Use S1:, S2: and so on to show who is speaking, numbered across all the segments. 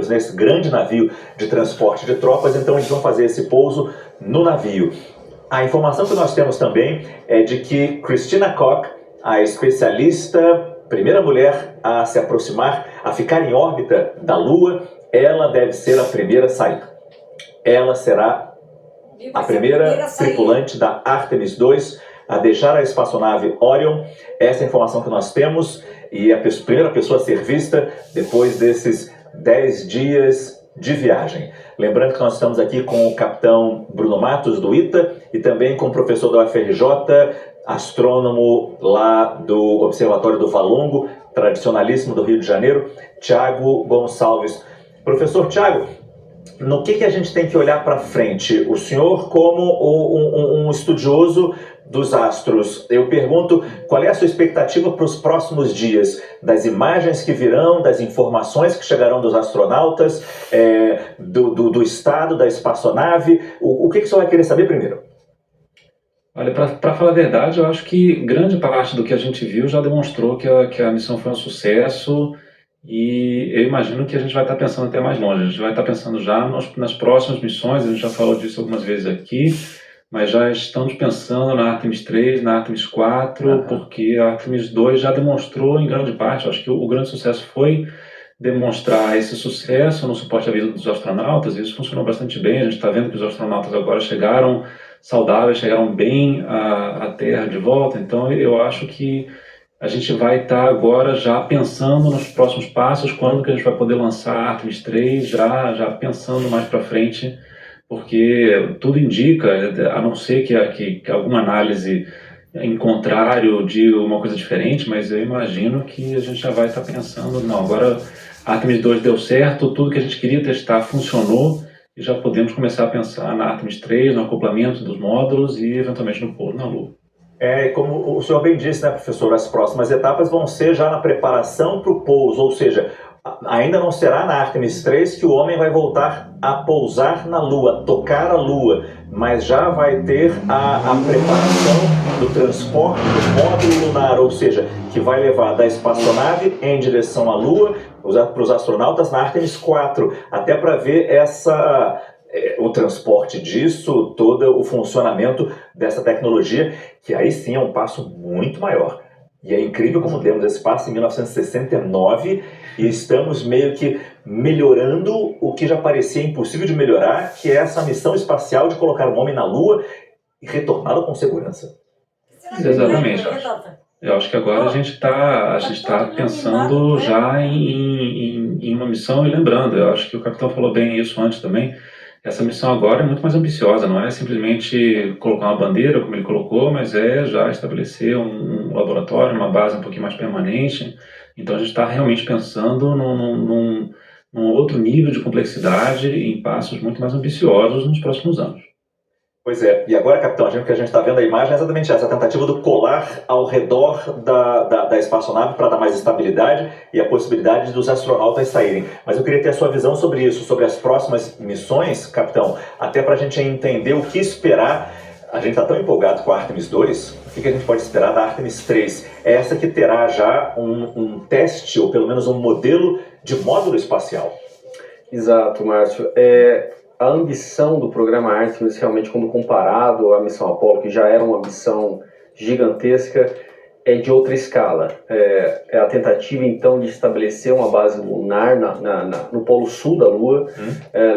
S1: passageiros nesse grande navio de transporte de tropas, então eles vão fazer esse pouso no navio. A informação que nós temos também é de que Christina Koch, a especialista, primeira mulher a se aproximar, a ficar em órbita da Lua, ela deve ser a primeira a sair. Ela será a primeira tripulante da Artemis 2 a deixar a espaçonave Orion. Essa é a informação que nós temos e a primeira pessoa a ser vista depois desses 10 dias de viagem. Lembrando que nós estamos aqui com o capitão Bruno Matos, do ITA, e também com o professor da UFRJ, astrônomo lá do Observatório do Valongo, tradicionalíssimo do Rio de Janeiro, Tiago Gonçalves. Professor Tiago, no que a gente tem que olhar para frente? O senhor, como um estudioso dos astros, eu pergunto qual é a sua expectativa para os próximos dias, das imagens que virão, das informações que chegarão dos astronautas, do estado da espaçonave. O que o senhor vai querer saber primeiro?
S2: Olha, para falar a verdade, eu acho que grande parte do que a gente viu já demonstrou que a missão foi um sucesso. E eu imagino que a gente vai estar pensando até mais longe, a gente vai estar pensando já nas próximas missões, a gente já falou disso algumas vezes aqui, mas já estamos pensando na Artemis 3, na Artemis 4, porque a Artemis 2 já demonstrou em grande parte, acho que o grande sucesso foi demonstrar esse sucesso no suporte à vida dos astronautas, e isso funcionou bastante bem, a gente está vendo que os astronautas agora chegaram saudáveis, chegaram bem à Terra de volta, então eu acho que a gente vai estar agora já pensando nos próximos passos, quando que a gente vai poder lançar a Artemis 3, já pensando mais para frente, porque tudo indica, a não ser que alguma análise em contrário de uma coisa diferente, mas eu imagino que a gente já vai estar pensando, não, agora a Artemis 2 deu certo, tudo que a gente queria testar funcionou, e já podemos começar a pensar na Artemis 3, no acoplamento dos módulos e eventualmente no pouso na Lua.
S1: Como o senhor bem disse, né, professor, as próximas etapas vão ser já na preparação para o pouso, ou seja, ainda não será na Artemis 3 que o homem vai voltar a pousar na Lua, tocar a Lua, mas já vai ter a preparação do transporte do módulo lunar, ou seja, que vai levar da espaçonave em direção à Lua, para os astronautas na Artemis 4, até para ver o transporte disso, todo o funcionamento dessa tecnologia, que aí sim é um passo muito maior. E é incrível como demos esse passo em 1969 e estamos meio que melhorando o que já parecia impossível de melhorar, que é essa missão espacial de colocar o homem na Lua e retorná-lo com segurança.
S2: Exatamente. Eu acho que agora a gente está pensando já em uma missão, e lembrando, eu acho que o capitão falou bem isso antes também. Essa missão agora é muito mais ambiciosa, não é simplesmente colocar uma bandeira, como ele colocou, mas é já estabelecer um laboratório, uma base um pouquinho mais permanente. Então a gente está realmente pensando num outro nível de complexidade, em passos muito mais ambiciosos nos próximos anos.
S1: Pois é, e agora, capitão, que a gente está vendo a imagem é exatamente essa, a tentativa do colar ao redor da espaçonave para dar mais estabilidade e a possibilidade dos astronautas saírem. Mas eu queria ter a sua visão sobre isso, sobre as próximas missões, capitão, até para a gente entender o que esperar. A gente está tão empolgado com a Artemis 2, o que a gente pode esperar da Artemis 3? É essa que terá já um teste, ou pelo menos um modelo de módulo espacial.
S3: Exato, Márcio. A ambição do programa Artemis, realmente, quando comparado à missão Apollo, que já era uma missão gigantesca, é de outra escala. É a tentativa, então, de estabelecer uma base lunar no Polo Sul da Lua.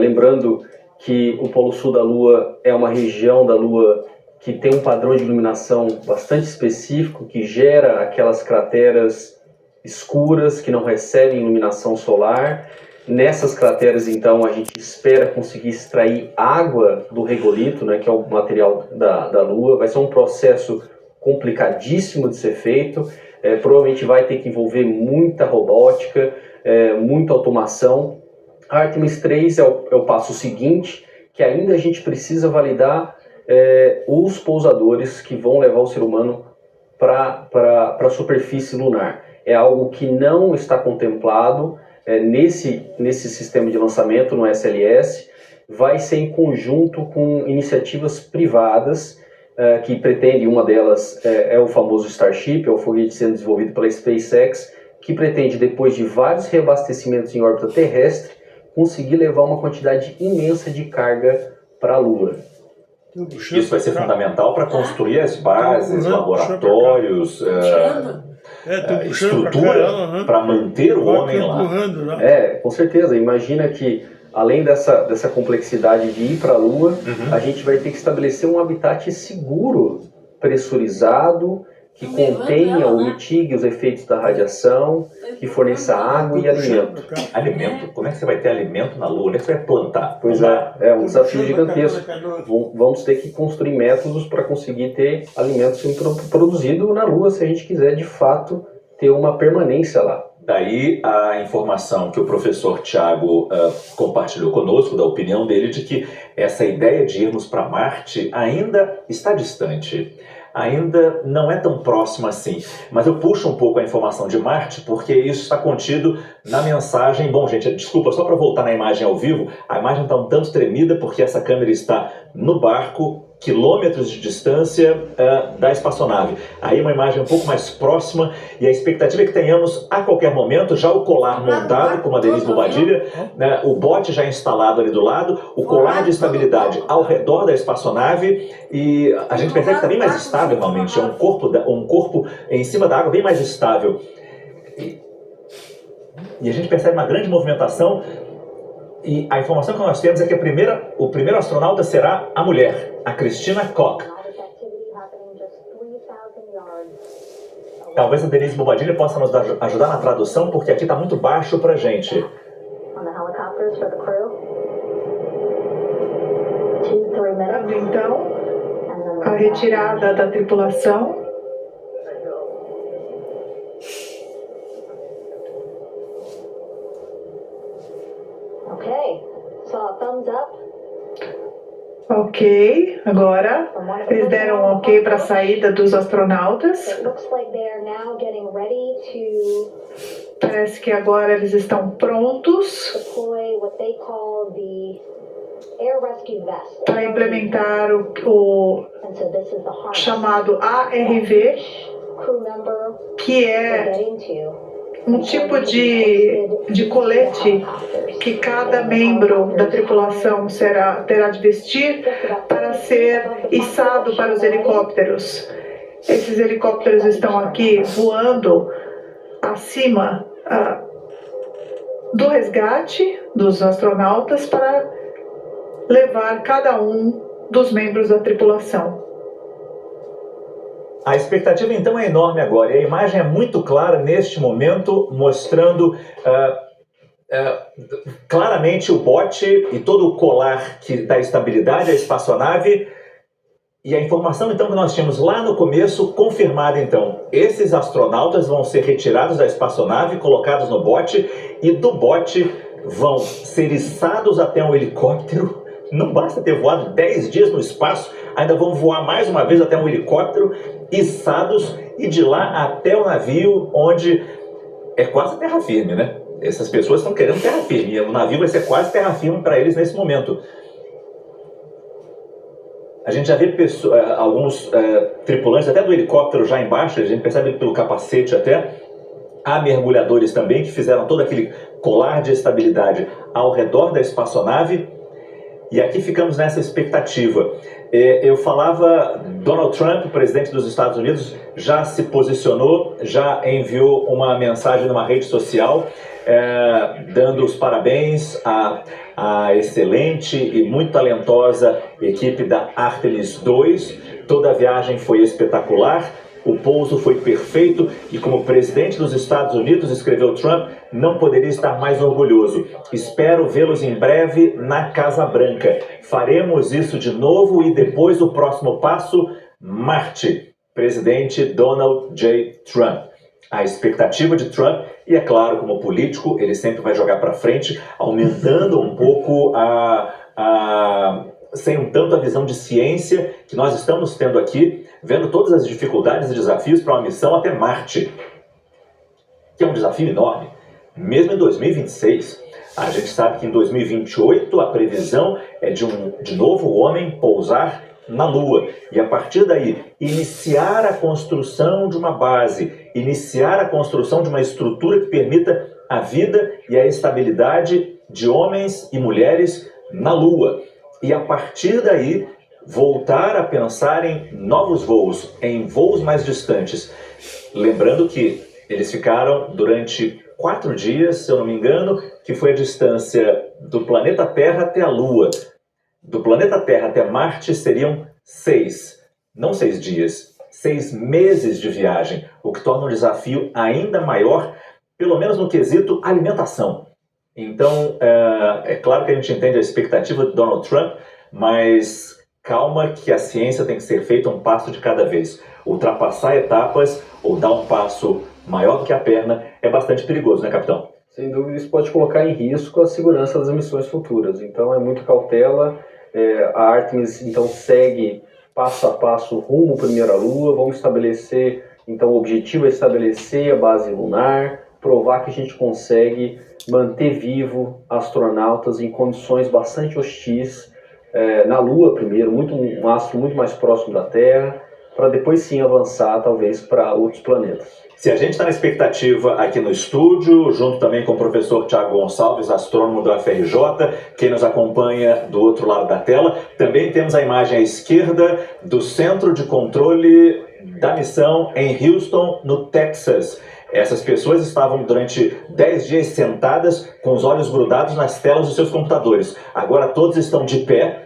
S3: Lembrando que o Polo Sul da Lua é uma região da Lua que tem um padrão de iluminação bastante específico, que gera aquelas crateras escuras que não recebem iluminação solar. Nessas crateras, então, a gente espera conseguir extrair água do regolito, né, que é o material da Lua. Vai ser um processo complicadíssimo de ser feito. Provavelmente vai ter que envolver muita robótica, muita automação. A Artemis 3 é o passo seguinte, que ainda a gente precisa validar os pousadores que vão levar o ser humano para a superfície lunar. É algo que não está contemplado nesse sistema de lançamento, no SLS. Vai ser em conjunto com iniciativas privadas que pretende, uma delas é o famoso Starship, é o foguete sendo desenvolvido pela SpaceX, que pretende, depois de vários reabastecimentos em órbita terrestre, conseguir levar uma quantidade imensa de carga para a Lua.
S1: Isso vai ser fundamental para construir as bases, laboratórios, estrutura para manter o homem lá.
S3: Com certeza. Imagina que, além dessa complexidade de ir para a Lua, a gente vai ter que estabelecer um habitat seguro, pressurizado, que contenha ou mitigue os efeitos da radiação, que forneça água e alimento.
S1: Alimento? Como é que você vai ter alimento na Lua? Onde é que você vai plantar?
S3: Pois é um desafio gigantesco. Vamos ter que construir métodos para conseguir ter alimento sendo produzido na Lua, se a gente quiser, de fato, ter uma permanência lá.
S1: Daí a informação que o professor Tiago compartilhou conosco, da opinião dele, de que essa ideia de irmos para Marte ainda está distante. Ainda não é tão próximo assim. Mas eu puxo um pouco a informação de Marte, porque isso está contido na mensagem. Bom, gente, desculpa, só para voltar na imagem ao vivo, a imagem está um tanto tremida, porque essa câmera está no barco, quilômetros de distância da espaçonave. Aí uma imagem um pouco mais próxima, e a expectativa é que tenhamos a qualquer momento já o colar montado, como a Denise Bobadilha, né, o bote já instalado ali do lado, o colar de estabilidade ao redor da espaçonave, e a gente percebe que está bem mais estável realmente, é um corpo em cima da água bem mais estável. E a gente percebe uma grande movimentação. E a informação que nós temos é que o primeiro astronauta será a mulher, a Christina Koch. Talvez a Denise Bobadilha possa nos ajudar na tradução, porque aqui está muito baixo para a gente.
S4: Então, a retirada da tripulação. Ok, agora eles deram um ok para a saída dos astronautas. Parece que agora eles estão prontos para implementar o chamado ARV, que é um tipo de colete que cada membro da tripulação terá de vestir para ser içado para os helicópteros. Esses helicópteros estão aqui voando acima do resgate dos astronautas para levar cada um dos membros da tripulação.
S1: A expectativa então é enorme agora, e a imagem é muito clara neste momento, mostrando claramente o bote e todo o colar que dá estabilidade à espaçonave. E a informação então que nós tínhamos lá no começo, confirmada então, esses astronautas vão ser retirados da espaçonave, colocados no bote, e do bote vão ser içados até um helicóptero. Não basta ter voado 10 dias no espaço, ainda vão voar mais uma vez até um helicóptero, içados, e de lá até o navio, onde é quase terra firme, né? Essas pessoas estão querendo terra firme, o navio vai ser quase terra firme para eles nesse momento. A gente já vê alguns tripulantes, até do helicóptero já embaixo, a gente percebe pelo capacete até, há mergulhadores também que fizeram todo aquele colar de estabilidade ao redor da espaçonave. E aqui ficamos nessa expectativa. Eu falava, Donald Trump, presidente dos Estados Unidos, já se posicionou, já enviou uma mensagem numa rede social, dando os parabéns à excelente e muito talentosa equipe da Artemis II. Toda a viagem foi espetacular, o pouso foi perfeito, e como presidente dos Estados Unidos, escreveu Trump, não poderia estar mais orgulhoso. Espero vê-los em breve na Casa Branca. Faremos isso de novo, e depois o próximo passo, Marte. Presidente Donald J. Trump. A expectativa de Trump, e é claro, como político, ele sempre vai jogar para frente, aumentando um pouco sem um tanto a visão de ciência que nós estamos tendo aqui, vendo todas as dificuldades e desafios para uma missão até Marte, que é um desafio enorme. Mesmo em 2026, a gente sabe que em 2028 a previsão é de novo o homem pousar na Lua, e a partir daí iniciar a construção de uma base, iniciar a construção de uma estrutura que permita a vida e a estabilidade de homens e mulheres na Lua. E a partir daí, voltar a pensar em novos voos, em voos mais distantes. Lembrando que eles ficaram durante 4 dias, se eu não me engano, que foi a distância do planeta Terra até a Lua. Do planeta Terra até Marte seriam 6, não 6 dias, 6 meses de viagem, o que torna um desafio ainda maior, pelo menos no quesito alimentação. Então, é claro que a gente entende a expectativa do Donald Trump, mas calma que a ciência tem que ser feita um passo de cada vez. Ultrapassar etapas ou dar um passo maior do que a perna é bastante perigoso, né, capitão?
S3: Sem dúvida, isso pode colocar em risco a segurança das missões futuras. Então, é muito cautela. A Artemis, então, segue passo a passo rumo à primeira Lua. Vamos estabelecer, então, o objetivo é estabelecer a base lunar, provar que a gente consegue manter vivo astronautas em condições bastante hostis, na Lua primeiro, um astro muito mais próximo da Terra, para depois sim avançar talvez para outros planetas.
S1: Se a gente está na expectativa aqui no estúdio, junto também com o professor Thiago Gonçalves, astrônomo do UFRJ, quem nos acompanha do outro lado da tela, também temos a imagem à esquerda do Centro de Controle da Missão em Houston, no Texas. Essas pessoas estavam durante 10 dias sentadas com os olhos grudados nas telas dos seus computadores. Agora todos estão de pé,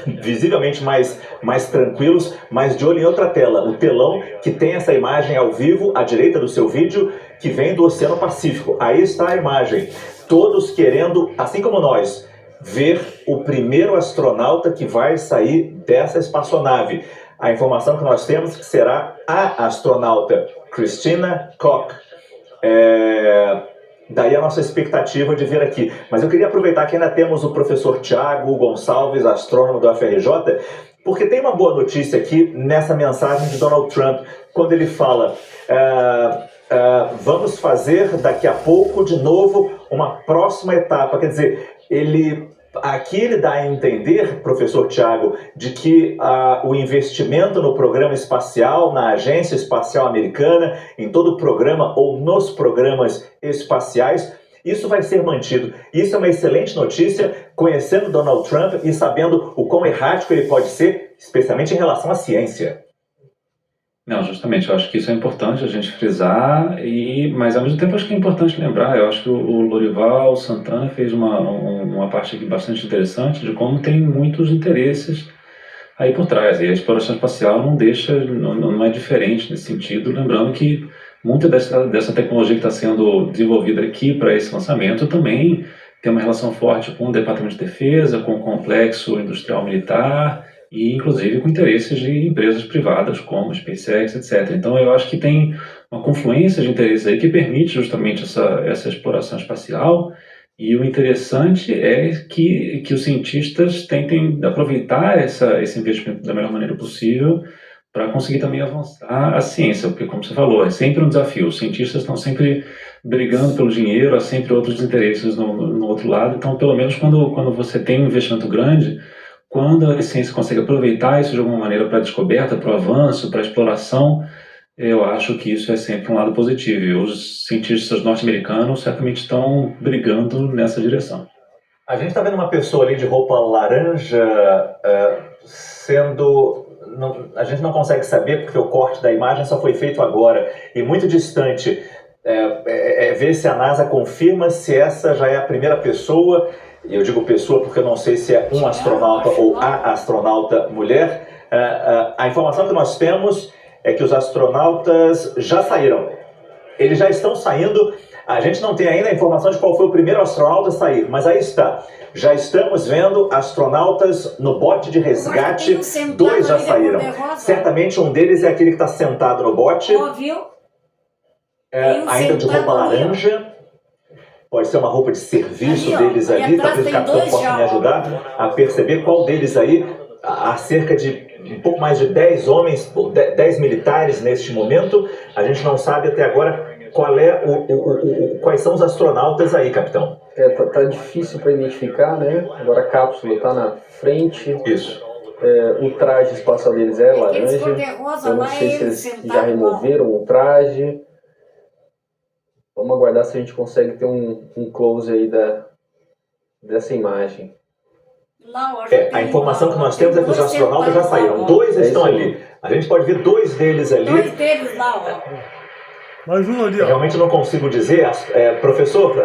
S1: visivelmente mais tranquilos, mas de olho em outra tela, o telão que tem essa imagem ao vivo à direita do seu vídeo, que vem do Oceano Pacífico. Aí está a imagem, todos querendo, assim como nós, ver o primeiro astronauta que vai sair dessa espaçonave. A informação que nós temos é que será a astronauta Christina Koch. Daí a nossa expectativa de ver aqui. Mas eu queria aproveitar que ainda temos o professor Thiago Gonçalves, astrônomo do UFRJ, porque tem uma boa notícia aqui nessa mensagem de Donald Trump, quando ele fala vamos fazer daqui a pouco de novo uma próxima etapa. Quer dizer, aqui ele dá a entender, professor Thiago, de que o investimento no programa espacial, na Agência Espacial Americana, em todo o programa ou nos programas espaciais, isso vai ser mantido. Isso é uma excelente notícia, conhecendo Donald Trump e sabendo o quão errático ele pode ser, especialmente em relação à ciência.
S2: Não, justamente, eu acho que isso é importante a gente frisar, mas ao mesmo tempo acho que é importante lembrar, eu acho que o Lorival Santana fez uma parte aqui bastante interessante de como tem muitos interesses aí por trás, e a exploração espacial não é diferente nesse sentido, lembrando que muita dessa tecnologia que está sendo desenvolvida aqui para esse lançamento também tem uma relação forte com o Departamento de Defesa, com o complexo industrial militar, e inclusive com interesses de empresas privadas como SpaceX, etc. Então eu acho que tem uma confluência de interesses aí que permite justamente essa exploração espacial, e o interessante é que os cientistas tentem aproveitar esse investimento da melhor maneira possível para conseguir também avançar a ciência, porque como você falou, é sempre um desafio, os cientistas estão sempre brigando pelo dinheiro, há sempre outros interesses no outro lado, então pelo menos quando você tem um investimento grande, quando a ciência consegue aproveitar isso de alguma maneira para a descoberta, para o avanço, para a exploração, eu acho que isso é sempre um lado positivo. E os cientistas norte-americanos certamente estão brigando nessa direção.
S1: A gente está vendo uma pessoa ali de roupa laranja a gente não consegue saber porque o corte da imagem só foi feito agora e muito distante. Ver se a NASA confirma se essa já é a primeira pessoa. Eu digo pessoa porque eu não sei se é um astronauta ou a astronauta mulher. A informação que nós temos é que os astronautas já saíram. Eles já estão saindo. A gente não tem ainda a informação de qual foi o primeiro astronauta a sair, mas aí está. Já estamos vendo astronautas no bote de resgate. 2 já saíram. Certamente um deles é aquele que está sentado no bote. Ainda de roupa laranja. Pode ser uma roupa de serviço deles ali. Talvez o capitão possa me ajudar a perceber qual deles aí. Há cerca de um pouco mais de 10 homens, 10 militares neste momento. A gente não sabe até agora quais são os astronautas aí, capitão.
S3: Tá difícil para identificar, né? Agora a cápsula está na frente.
S1: Isso.
S3: O traje espacial deles é laranja. Eu não sei se eles já removeram o traje. Vamos aguardar se a gente consegue ter um close aí dessa imagem.
S1: A informação que nós temos é que os astronautas já saíram. Dois estão ali. A gente pode ver dois deles ali.
S5: Dois deles lá, ó.
S6: Mais um ali, ó.
S1: Realmente não consigo dizer. Professor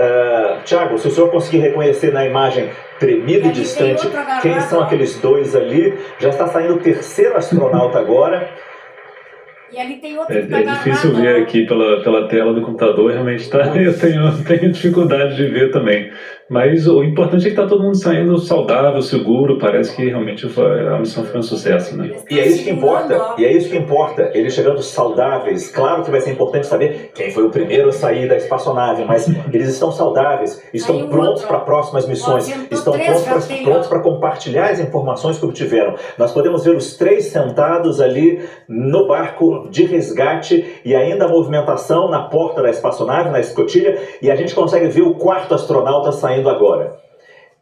S1: Tiago, se o senhor conseguir reconhecer na imagem tremida e distante quem são aqueles dois ali, já está saindo o terceiro astronauta agora.
S5: E ali tem outro
S2: É,
S5: que tá
S2: é difícil
S5: agarrado,
S2: ver
S5: ó.
S2: aqui pela tela do computador, realmente tá, eu tenho dificuldade de ver também. Mas o importante é que está todo mundo saindo saudável, seguro, parece que realmente a missão foi um sucesso, né?
S1: E é isso que importa, eles chegando saudáveis. Claro que vai ser importante saber quem foi o primeiro a sair da espaçonave, mas eles estão saudáveis, estão
S5: Aí o
S1: prontos
S5: outro,
S1: para próximas missões,
S5: adiantou
S1: estão
S5: três, já tem,
S1: prontos
S5: ó.
S1: para compartilhar as informações que obtiveram. Nós podemos ver os três sentados ali no barco de resgate e ainda a movimentação na porta da espaçonave, na escotilha, e a gente consegue ver o quarto astronauta saindo agora.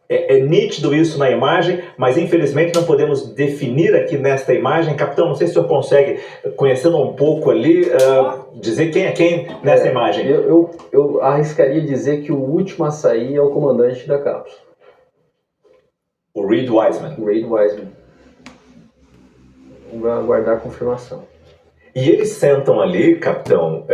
S1: É nítido isso na imagem, mas infelizmente não podemos definir aqui nesta imagem. Capitão, não sei se o senhor consegue, conhecendo um pouco ali, dizer quem é quem nessa imagem.
S3: Eu arriscaria dizer que o último a sair é o comandante da cápsula,
S1: O Reed Wiseman.
S3: o Reid Wiseman. Vamos aguardar a confirmação.
S1: E eles sentam ali, capitão,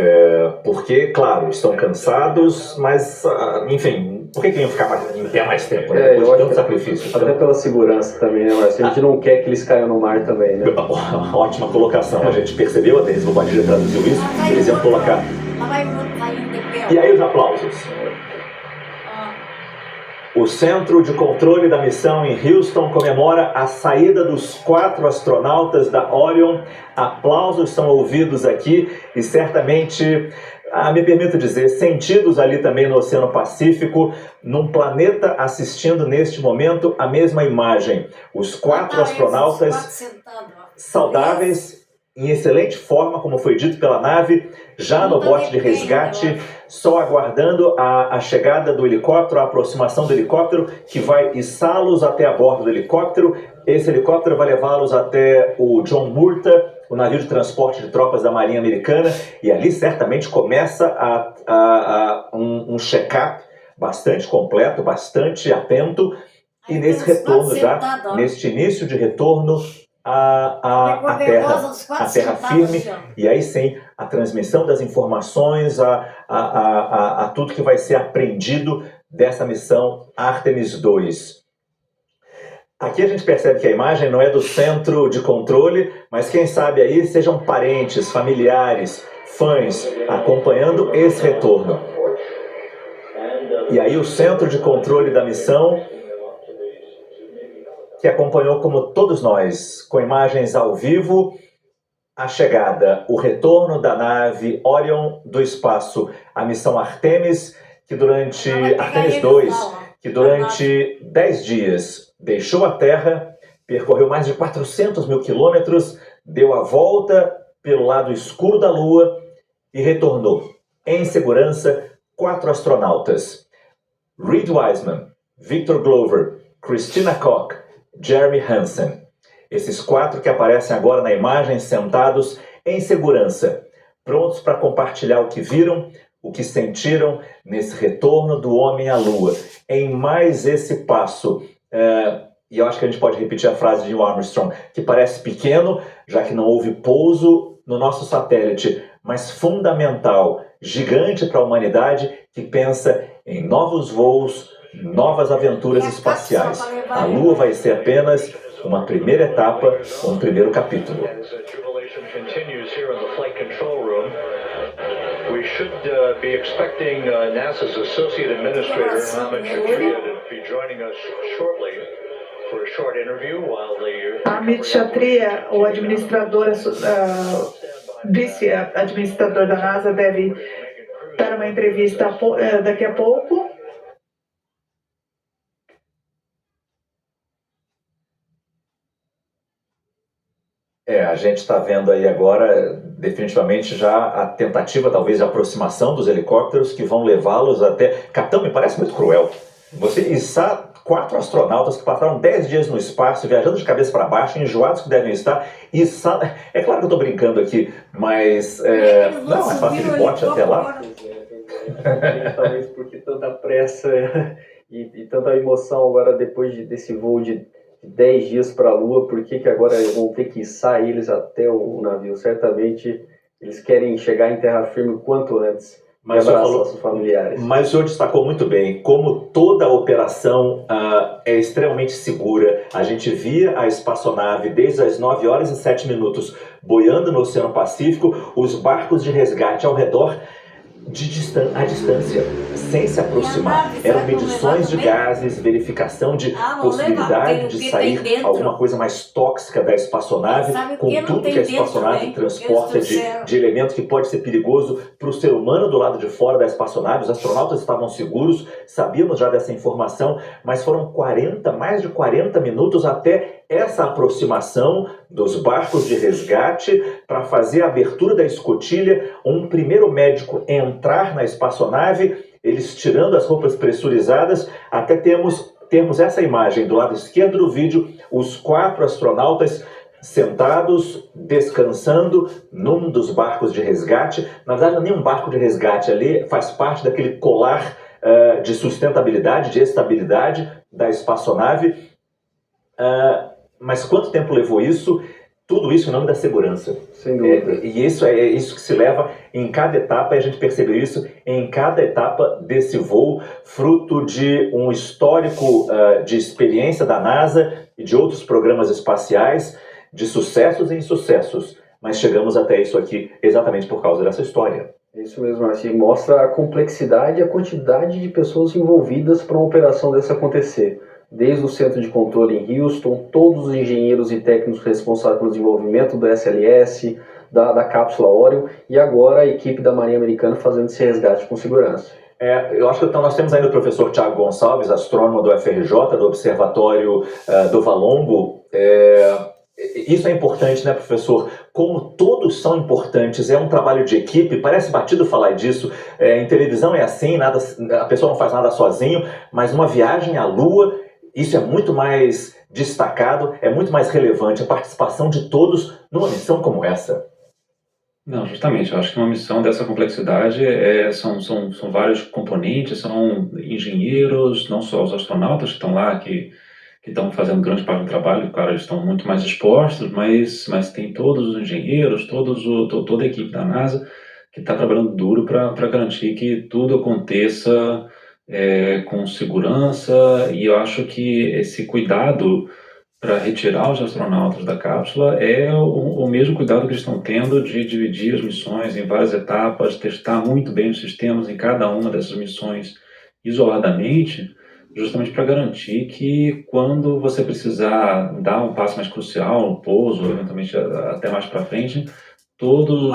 S1: porque, claro, estão cansados, mas, enfim, por que iam ficar em pé mais tempo, né? Depois de
S3: eu
S1: tanto
S3: acho
S1: sacrifício.
S3: até pela segurança também, né, Márcio? A gente não quer que eles caiam no mar também, né?
S1: Ótima colocação. A gente percebeu, a Denise Bobadilha traduziu isso, eles iam colocar.
S5: Lá vai o outro saindo de pé, ó.
S1: E aí os aplausos. O Centro de Controle da Missão em Houston comemora a saída dos 4 astronautas da Orion. Aplausos são ouvidos aqui e certamente, me permito dizer, sentidos ali também no Oceano Pacífico, num planeta assistindo neste momento a mesma imagem. Os 4 astronautas
S5: Sentados, ó.
S1: saudáveis, em excelente forma, como foi dito pela nave, já no bote de resgate, só aguardando a chegada do helicóptero, a aproximação do helicóptero, que vai içá-los até a bordo do helicóptero. Esse helicóptero vai levá-los até o John Murta, o navio de transporte de tropas da Marinha Americana, e ali certamente começa um check-up bastante completo, bastante atento, e nesse retorno já, neste início de retorno, a terra firme, e aí sim a transmissão das informações, a tudo que vai ser aprendido dessa missão Artemis II. Aqui a gente percebe que a imagem não é do centro de controle, mas quem sabe aí sejam parentes, familiares, fãs acompanhando esse retorno. E aí o centro de controle da missão, que acompanhou, como todos nós, com imagens ao vivo, a chegada, o retorno da nave Orion do espaço, a missão Artemis, Artemis II, que durante 10 dias deixou a Terra, percorreu mais de 400 mil quilômetros, deu a volta pelo lado escuro da Lua e retornou em segurança 4 astronautas: Reed Wiseman, Victor Glover, Christina Koch, Jeremy Hansen. Esses 4 que aparecem agora na imagem, sentados em segurança, prontos para compartilhar o que viram, o que sentiram nesse retorno do homem à Lua. Em mais esse passo, e eu acho que a gente pode repetir a frase de Neil Armstrong, que parece pequeno, já que não houve pouso no nosso satélite, mas fundamental, gigante para a humanidade, que pensa em novos voos, novas aventuras espaciais. A Lua vai ser apenas uma primeira etapa, um primeiro capítulo.
S7: We should be expecting NASA's Associate Administrator, Hamid Shatria, to be joining us shortly for a short interview while the...
S4: Hamid Shatria, o administrador, vice-administrador da NASA, deve dar uma entrevista daqui a pouco.
S1: A gente está vendo aí agora, definitivamente, já a tentativa, talvez, de aproximação dos helicópteros que vão levá-los até... Capitão, me parece muito cruel. Você içar 4 astronautas que passaram 10 dias no espaço, viajando de cabeça para baixo, enjoados que devem estar, içar... É claro que eu estou brincando aqui, mas... não é mais fácil de bote até lá.
S3: Talvez porque tanta pressa E tanta emoção agora depois desse voo de 10 dias para a Lua, por que agora vão ter que içar eles até o navio? Certamente eles querem chegar em terra firme o quanto antes.
S1: Mas o senhor falou,
S3: nossos familiares.
S1: Mas o senhor destacou muito bem como toda a operação é extremamente segura. A gente via a espaçonave desde as 9 horas e 7 minutos boiando no Oceano Pacífico, os barcos de resgate ao redor à distância, sem se aproximar. Eram medições de gases, verificação de possibilidade de sair alguma coisa mais tóxica da espaçonave, com tudo que a espaçonave transporta de elemento que pode ser perigoso para o ser humano do lado de fora da espaçonave. Os astronautas estavam seguros, sabíamos já dessa informação, mas foram mais de 40 minutos até essa aproximação dos barcos de resgate para fazer a abertura da escotilha, um primeiro médico entrar na espaçonave, eles tirando as roupas pressurizadas, até termos essa imagem do lado esquerdo do vídeo, os 4 astronautas sentados, descansando num dos barcos de resgate. Na verdade, não é nem um barco de resgate ali, faz parte daquele colar de sustentabilidade, de estabilidade da espaçonave. Mas quanto tempo levou isso? Tudo isso em nome da segurança.
S3: Sem dúvida.
S1: E isso é isso que se leva em cada etapa, e a gente percebeu isso em cada etapa desse voo, fruto de um histórico de experiência da NASA e de outros programas espaciais, de sucessos e insucessos. Mas chegamos até isso aqui exatamente por causa dessa história.
S3: Isso mesmo, assim, mostra a complexidade e a quantidade de pessoas envolvidas para uma operação dessa acontecer. Desde o centro de controle em Houston, todos os engenheiros e técnicos responsáveis pelo desenvolvimento do SLS, da cápsula Orion, e agora a equipe da Marinha Americana fazendo esse resgate com segurança.
S1: Eu acho que então, nós temos ainda o professor Tiago Gonçalves, astrônomo do FRJ, do Observatório do Valongo. Isso é importante, né, professor? Como todos são importantes, é um trabalho de equipe, parece batido falar disso. Em televisão é assim, a pessoa não faz nada sozinho, mas numa viagem à Lua, isso é muito mais destacado, é muito mais relevante, a participação de todos numa missão como essa.
S2: Não, justamente, eu acho que uma missão dessa complexidade são vários componentes, são engenheiros, não só os astronautas que estão lá, que estão fazendo grande parte do trabalho, claro, eles estão muito mais expostos, mas tem todos os engenheiros, toda a equipe da NASA que está trabalhando duro para garantir que tudo aconteça com segurança, e eu acho que esse cuidado para retirar os astronautas da cápsula é o mesmo cuidado que eles estão tendo de dividir as missões em várias etapas, testar muito bem os sistemas em cada uma dessas missões isoladamente, justamente para garantir que quando você precisar dar um passo mais crucial, um pouso, eventualmente até mais para frente, todos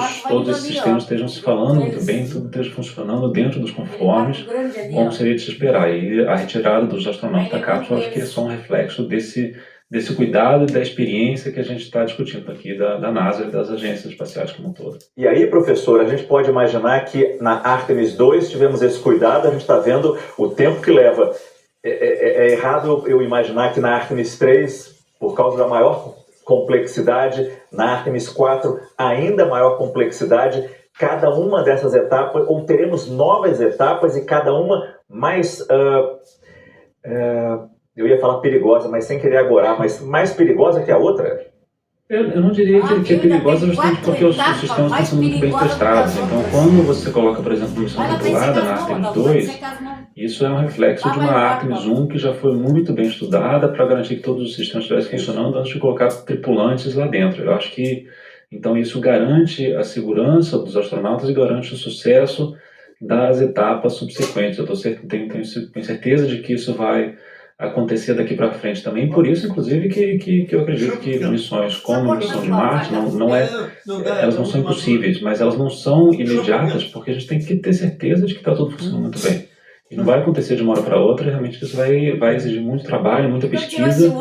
S2: esses sistemas estejam se falando muito bem, tudo esteja funcionando dentro dos conformes, como seria de se esperar. E a retirada dos astronautas da cápsula, acho que é só um reflexo desse cuidado e da experiência que a gente está discutindo aqui da NASA e das agências espaciais como um todo.
S1: E aí, professor, a gente pode imaginar que na Artemis 2 tivemos esse cuidado, a gente está vendo o tempo que leva. É errado eu imaginar que na Artemis 3, por causa da maior complexidade, na Artemis 4, ainda maior complexidade, cada uma dessas etapas, ou teremos novas etapas e cada uma mais, eu ia falar perigosa, mas sem querer agorar, mas mais perigosa que a outra?
S2: Eu não diria que é perigosa justamente porque os sistemas estão sendo muito bem testados. Então, quando você coloca, por exemplo, uma missão tripulada na Artemis 2, isso é um reflexo de uma Artemis 1 que já foi muito bem estudada para garantir que todos os sistemas estivessem funcionando antes de colocar tripulantes lá dentro. Eu acho que, então, isso garante a segurança dos astronautas e garante o sucesso das etapas subsequentes. Eu tenho certeza de que isso vai acontecer daqui para frente também, por isso, inclusive, que eu acredito que missões como a missão de Marte elas não são impossíveis, mas elas não são imediatas, porque a gente tem que ter certeza de que está tudo funcionando muito bem. E não vai acontecer de uma hora para outra, realmente isso vai exigir muito trabalho, muita pesquisa,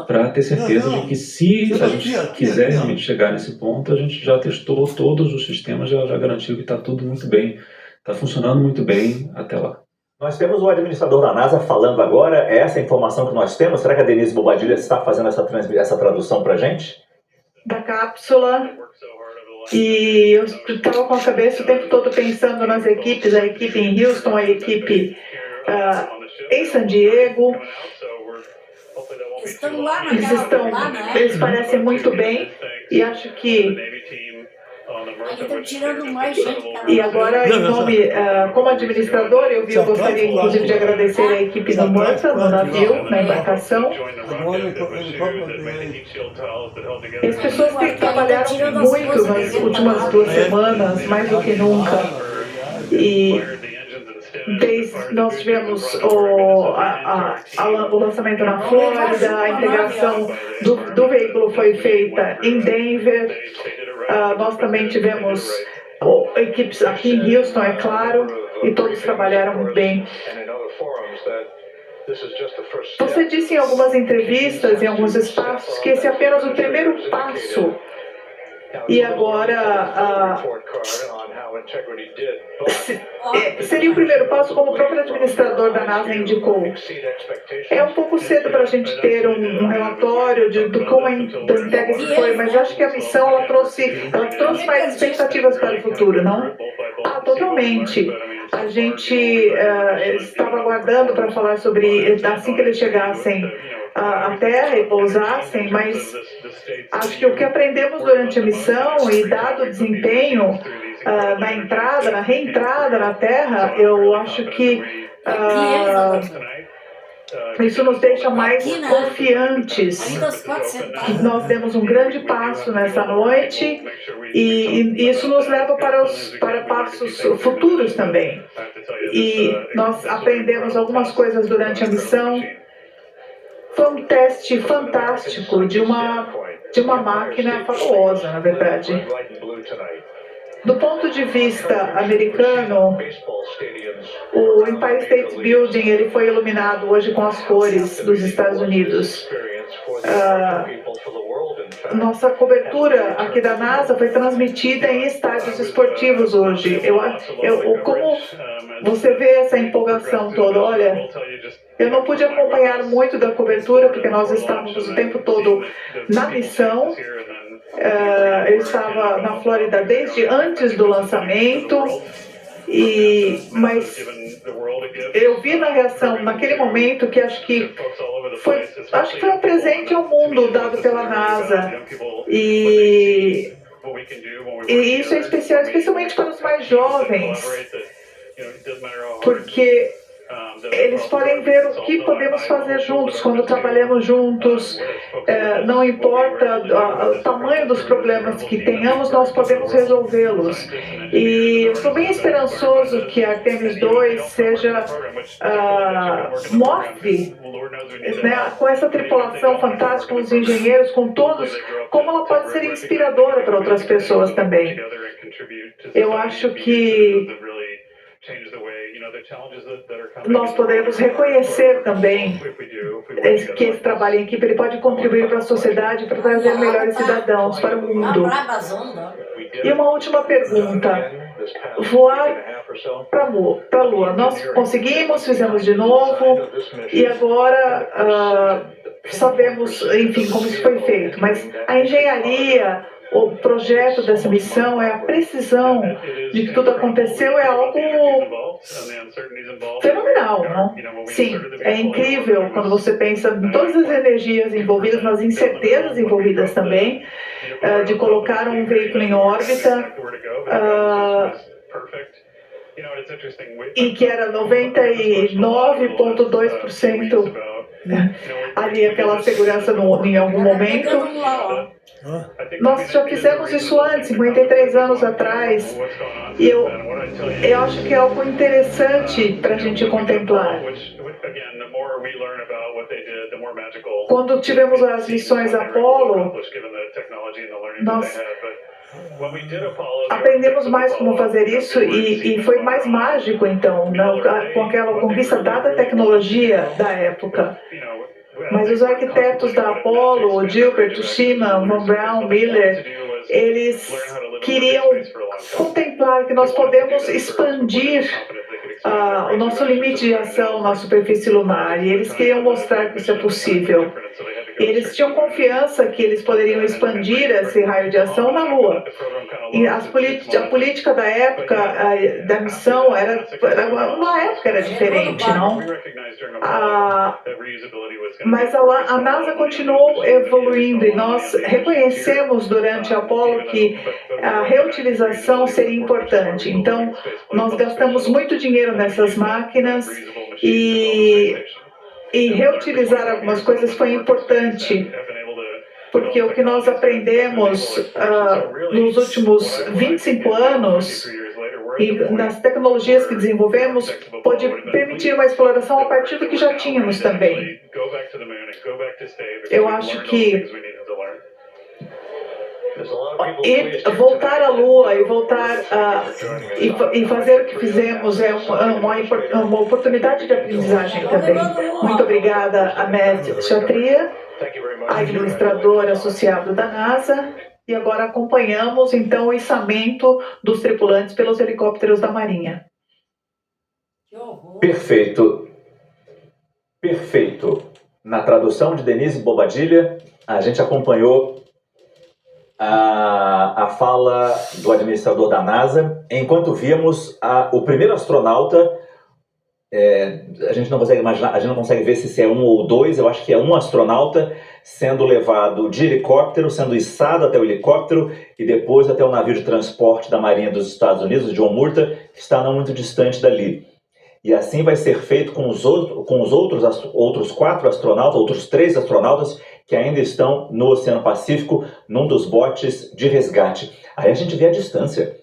S2: para ter certeza de que se a gente quiser realmente chegar nesse ponto, a gente já testou todos os sistemas, já garantiu que está tudo muito bem, está funcionando muito bem até lá.
S1: Nós temos o administrador da NASA falando agora, é essa a informação que nós temos? Será que a Denise Bobadilha está fazendo essa tradução para a gente?
S4: Da cápsula. E eu estava com a cabeça o tempo todo pensando nas equipes, a equipe em Houston, a equipe em San Diego.
S5: Estão lá
S4: Eles
S5: naquela lá, né?
S4: eles parecem muito bem e acho que
S5: Eles estão tirando mais gente.
S4: e agora em nome como administrador eu gostaria inclusive de agradecer a equipe do Manta no navio, na embarcação. As pessoas que trabalharam muito nas últimas 2 semanas, mais do que nunca. E nós tivemos o lançamento na Flórida, a integração do veículo foi feita em Denver. Nós também tivemos equipes aqui em Houston, é claro, e todos trabalharam muito bem. Você disse em algumas entrevistas, em alguns espaços, que esse é apenas o primeiro passo. E agora seria o primeiro passo, como o próprio administrador da NASA indicou. É um pouco cedo para a gente ter um relatório de como a Integrity foi, mas acho que a missão ela trouxe mais expectativas para o futuro, não? Totalmente. A gente estava aguardando para falar sobre assim que eles chegassem à Terra e pousassem, mas acho que o que aprendemos durante a missão e dado o desempenho na reentrada na Terra, eu acho que isso nos deixa mais confiantes. Nós demos um grande passo nessa noite e isso nos leva para passos futuros também. E nós aprendemos algumas coisas durante a missão. Foi um teste fantástico de uma máquina fabulosa, na verdade. Do ponto de vista americano, o Empire State Building ele foi iluminado hoje com as cores dos Estados Unidos. Nossa cobertura aqui da NASA foi transmitida em estádios esportivos hoje. Como você vê essa empolgação toda? Olha, eu não pude acompanhar muito da cobertura porque nós estávamos o tempo todo na missão. Eu estava na Flórida desde antes do lançamento, mas eu vi na reação naquele momento que acho que foi um presente ao mundo dado pela NASA. E isso é especial, especialmente para os mais jovens, porque eles podem ver o que podemos fazer juntos quando trabalhamos juntos. Não importa o tamanho dos problemas que tenhamos, nós podemos resolvê-los. E eu estou bem esperançoso que a Artemis 2 mostre, né, com essa tripulação fantástica, com os engenheiros, com todos, como ela pode ser inspiradora para outras pessoas também. Eu acho que nós podemos reconhecer também que esse trabalho em equipe ele pode contribuir para a sociedade, para trazer melhores cidadãos para o mundo. E uma última pergunta. Voar para a Lua. Nós conseguimos, fizemos de novo, e agora sabemos, enfim, como isso foi feito. Mas a engenharia, o projeto dessa missão, a precisão de que tudo aconteceu é algo fenomenal, não? Sim, é incrível quando você pensa em todas as energias envolvidas, nas incertezas envolvidas também, de colocar um veículo em órbita, e que era 99,2% ali aquela segurança em algum momento. Nós já fizemos isso antes, 53 anos atrás, e eu acho que é algo interessante para a gente contemplar. Quando tivemos as missões Apollo, nós aprendemos mais como fazer isso e foi mais mágico, então, com aquela conquista dada a tecnologia da época. Mas os arquitetos da Apollo, Gilbert, Tsushima, Von Braun, Miller, eles queriam contemplar que nós podemos expandir o nosso limite de ação na superfície lunar, e eles queriam mostrar que isso é possível. Eles tinham confiança que eles poderiam expandir esse raio de ação na Lua. E a política da época, da missão, uma época era diferente, não? Mas a NASA continuou evoluindo e nós reconhecemos durante a Apollo que a reutilização seria importante. Então, nós gastamos muito dinheiro nessas máquinas e reutilizar algumas coisas foi importante, porque o que nós aprendemos nos últimos 25 anos e nas tecnologias que desenvolvemos pode permitir uma exploração a partir do que já tínhamos também. Eu acho que voltar à Lua e e fazer o que fizemos é uma oportunidade de aprendizagem também. Muito obrigada a Matt Kshatriya, administrador associado da NASA, e agora acompanhamos então o içamento dos tripulantes pelos helicópteros da Marinha.
S1: Perfeito. Perfeito. Na tradução de Denise Bobadilla, a gente acompanhou a fala do administrador da NASA, enquanto víamos o primeiro astronauta. A gente não consegue imaginar, a gente não consegue ver se é um ou dois, eu acho que é um astronauta sendo levado de helicóptero, sendo içado até o helicóptero e depois até o navio de transporte da Marinha dos Estados Unidos, o John Murta, que está não muito distante dali. E assim vai ser feito com os outros 4 astronautas, outros 3 astronautas que ainda estão no Oceano Pacífico, num dos botes de resgate. Aí a gente vê a distância.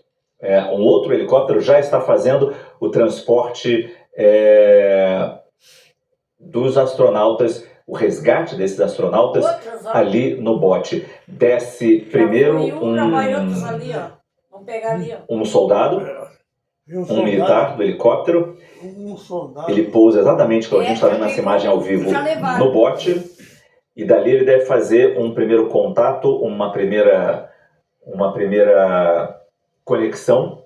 S1: Um outro helicóptero já está fazendo o transporte dos astronautas, o resgate desses astronautas ali no bote. Desce primeiro um soldado, um militar do helicóptero. Ele pousa exatamente como a gente está vendo nessa imagem ao vivo no bote. E dali ele deve fazer um primeiro contato, uma primeira conexão.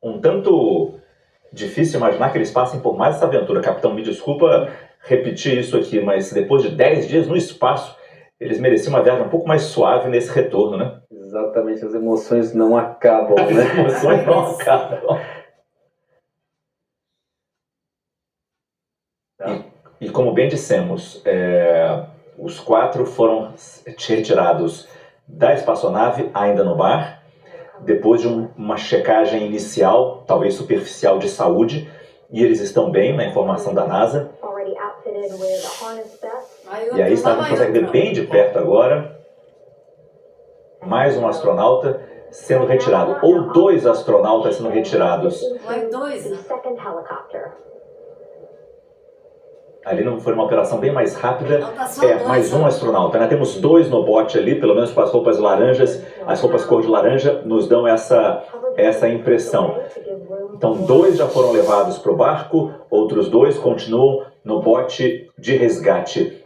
S1: Um tanto difícil imaginar que eles passem por mais essa aventura. Capitão, me desculpa repetir isso aqui, mas depois de 10 dias no espaço, eles mereciam uma viagem um pouco mais suave nesse retorno, né?
S3: Exatamente, as emoções não acabam, né?
S1: As emoções não acabam. E como bem dissemos, os 4 foram retirados da espaçonave, ainda no mar, depois de uma checagem inicial, talvez superficial, de saúde, e eles estão bem, na informação da NASA. E aí está, a gente consegue ver bem de perto agora, mais um astronauta sendo retirado, ou 2 astronautas sendo retirados. Ali não foi uma operação bem mais rápida, mais um astronauta, né? Temos 2 no bote ali, pelo menos com as roupas laranjas, as roupas cor de laranja nos dão essa impressão. Então 2 já foram levados para o barco, outros 2 continuam no bote de resgate.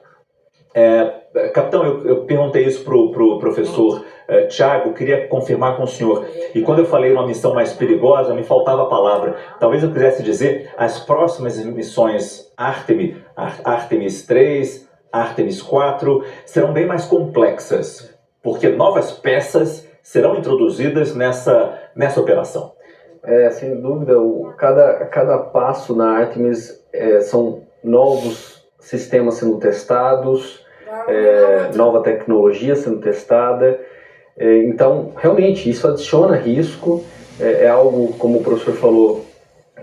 S1: Capitão, eu perguntei isso para o professor Tiago, queria confirmar com o senhor. E quando eu falei uma missão mais perigosa, me faltava a palavra. Talvez eu quisesse dizer as próximas missões Artemis 3, Artemis 4, serão bem mais complexas, porque novas peças serão introduzidas nessa operação.
S3: Sem dúvida, cada passo na Artemis são novos sistemas sendo testados, nova tecnologia sendo testada. Então, realmente, isso adiciona risco. É algo, como o professor falou,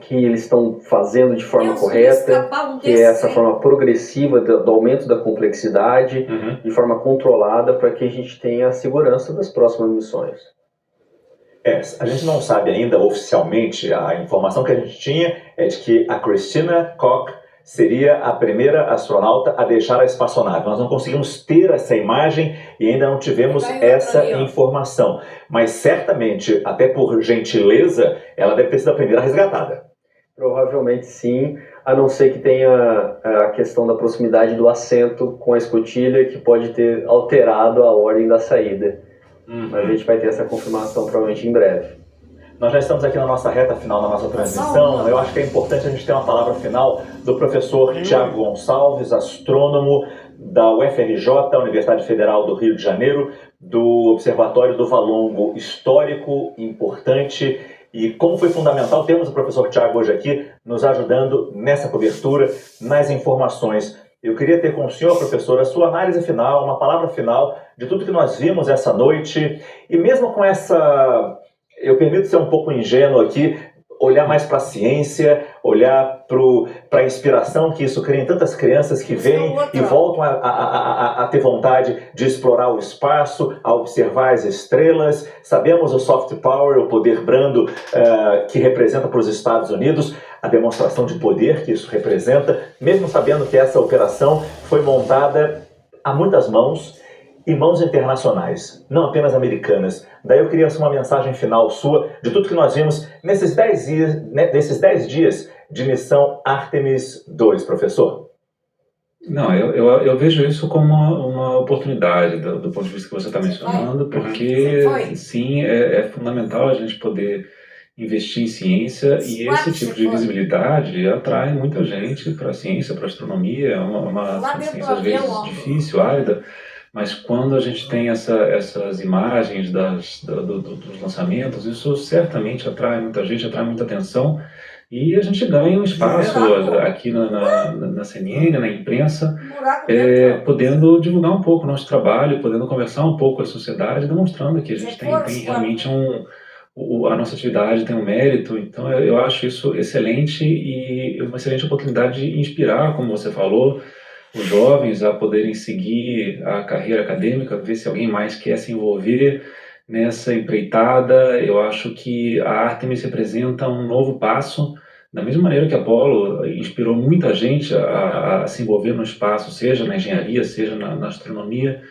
S3: que eles estão fazendo de forma correta, que é essa forma progressiva do aumento da complexidade, de forma controlada, para que a gente tenha a segurança das próximas missões.
S1: A gente não sabe ainda oficialmente, a informação que a gente tinha é de que a Christina Koch seria a primeira astronauta a deixar a espaçonave. Nós não conseguimos ter essa imagem e ainda não tivemos essa informação. Mas certamente, até por gentileza, ela deve ter sido a primeira resgatada.
S3: Provavelmente sim, a não ser que tenha a questão da proximidade do assento com a escotilha, que pode ter alterado a ordem da saída. Mas a gente vai ter essa confirmação provavelmente em breve.
S1: Nós já estamos aqui na nossa reta final da nossa transmissão. Eu acho que é importante a gente ter uma palavra final do professor Tiago Gonçalves, astrônomo da UFRJ, Universidade Federal do Rio de Janeiro, do Observatório do Valongo, histórico, importante, e como foi fundamental termos o professor Thiago hoje aqui nos ajudando nessa cobertura, nas informações. Eu queria ter com o senhor, professor, a sua análise final, uma palavra final de tudo que nós vimos essa noite, e mesmo com essa, eu permito ser um pouco ingênuo aqui, olhar mais para a ciência, olhar para a inspiração que isso cria em tantas crianças que vêm e voltam a ter vontade de explorar o espaço, a observar as estrelas. Sabemos o soft power, o poder brando que representa para os Estados Unidos, a demonstração de poder que isso representa, mesmo sabendo que essa operação foi montada a muitas mãos, e mãos internacionais, não apenas americanas. Daí eu queria uma mensagem final sua de tudo que nós vimos nesses 10 dias de missão Artemis II, professor.
S2: Não, eu vejo isso como uma oportunidade do ponto de vista que você está mencionando, porque sim, é fundamental a gente poder investir em ciência, e esse tipo de visibilidade atrai muita gente para a ciência, para a astronomia. É uma ciência às vezes difícil, árida, mas quando a gente tem essas imagens dos lançamentos, isso certamente atrai muita gente, atrai muita atenção, e a gente ganha um espaço aqui na CNN, na imprensa, podendo divulgar um pouco o nosso trabalho, podendo conversar um pouco com a sociedade, demonstrando que a gente tem realmente a nossa atividade tem um mérito. Então eu acho isso excelente, e uma excelente oportunidade de inspirar, como você falou, os jovens a poderem seguir a carreira acadêmica, ver se alguém mais quer se envolver nessa empreitada. Eu acho que a Artemis representa um novo passo, da mesma maneira que a Apollo inspirou muita gente a se envolver no espaço, seja na engenharia, seja na astronomia.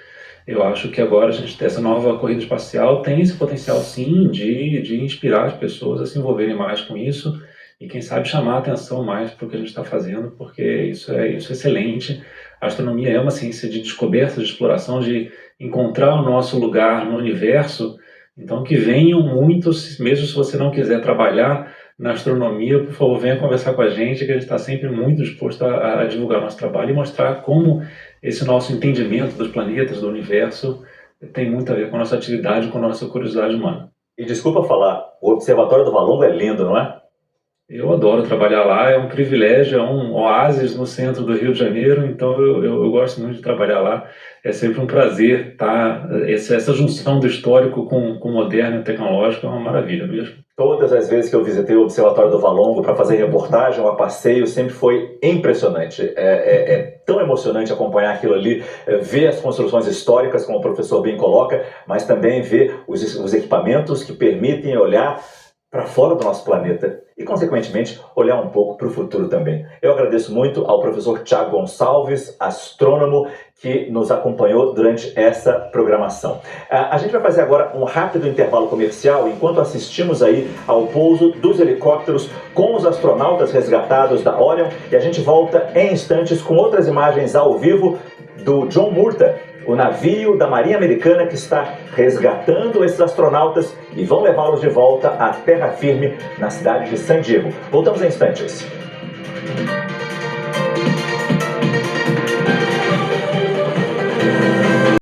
S2: Eu acho que agora a gente, essa nova corrida espacial tem esse potencial, sim, de inspirar as pessoas a se envolverem mais com isso, e quem sabe chamar a atenção mais para o que a gente está fazendo, porque isso é excelente. A astronomia é uma ciência de descoberta, de exploração, de encontrar o nosso lugar no universo. Então que venham muitos, mesmo se você não quiser trabalhar na astronomia, por favor, venha conversar com a gente, que a gente está sempre muito disposto a divulgar nosso trabalho e mostrar como esse nosso entendimento dos planetas, do universo, tem muito a ver com a nossa atividade, com a nossa curiosidade humana.
S1: E desculpa falar, o Observatório do Valongo é lindo, não é?
S2: Eu adoro trabalhar lá, é um privilégio, é um oásis no centro do Rio de Janeiro, então eu gosto muito de trabalhar lá. É sempre um prazer, tá? Essa junção do histórico com o moderno e tecnológico é uma maravilha mesmo.
S1: Todas as vezes que eu visitei o Observatório do Valongo para fazer reportagem ou a passeio, sempre foi impressionante. É tão emocionante acompanhar aquilo ali, ver as construções históricas, como o professor bem coloca, mas também ver os equipamentos que permitem olhar para fora do nosso planeta e, consequentemente, olhar um pouco para o futuro também. Eu agradeço muito ao professor Thiago Gonçalves, astrônomo, que nos acompanhou durante essa programação. A gente vai fazer agora um rápido intervalo comercial enquanto assistimos aí ao pouso dos helicópteros com os astronautas resgatados da Orion, e a gente volta em instantes com outras imagens ao vivo do John Murta, o navio da Marinha Americana que está resgatando esses astronautas e vão levá-los de volta à terra firme na cidade de San Diego. Voltamos em instantes.